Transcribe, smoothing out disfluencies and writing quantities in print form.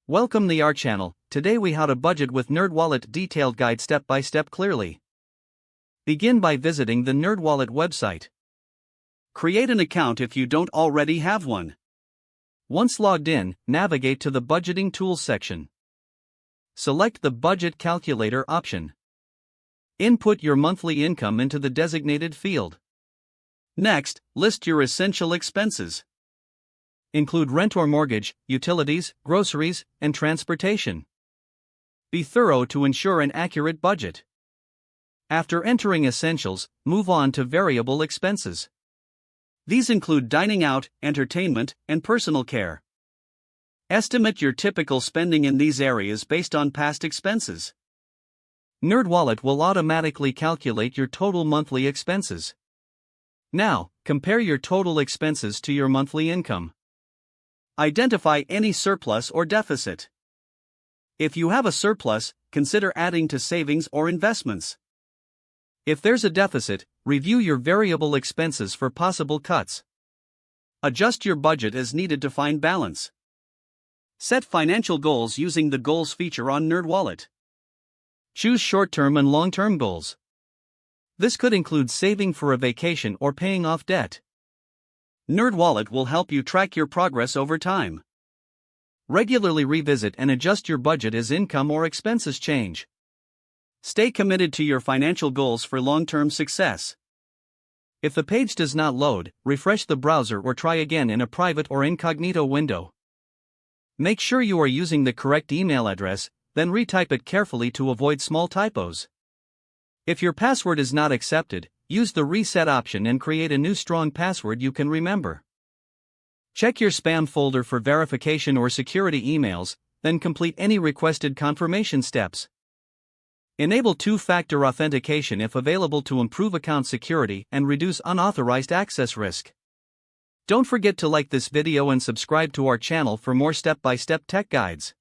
Welcome to our channel. Today we how to budget with NerdWallet detailed guide step by step clearly. Begin by visiting the NerdWallet website. Create an account if you don't already have one. Once logged in, navigate to the budgeting tools section. Select the budget calculator option. Input your monthly income into the designated field. Next, list your essential expenses. Include rent or mortgage, utilities, groceries, and transportation. Be thorough to ensure an accurate budget. After entering essentials, move on to variable expenses. These include dining out, entertainment, and personal care. Estimate your typical spending in these areas based on past expenses. NerdWallet will automatically calculate your total monthly expenses. Now, compare your total expenses to your monthly income. Identify any surplus or deficit. If you have a surplus, consider adding to savings or investments. If there's a deficit, review your variable expenses for possible cuts. Adjust your budget as needed to find balance. Set financial goals using the Goals feature on NerdWallet. Choose short-term and long-term goals. This could include saving for a vacation or paying off debt. NerdWallet will help you track your progress over time. Regularly revisit and adjust your budget as income or expenses change. Stay committed to your financial goals for long-term success. If the page does not load, refresh the browser or try again in a private or incognito window. Make sure you are using the correct email address, then retype it carefully to avoid small typos. If your password is not accepted, use the reset option and create a new strong password you can remember. Check your spam folder for verification or security emails, then complete any requested confirmation steps. Enable two-factor authentication if available to improve account security and reduce unauthorized access risk. Don't forget to like this video and subscribe to our channel for more step-by-step tech guides.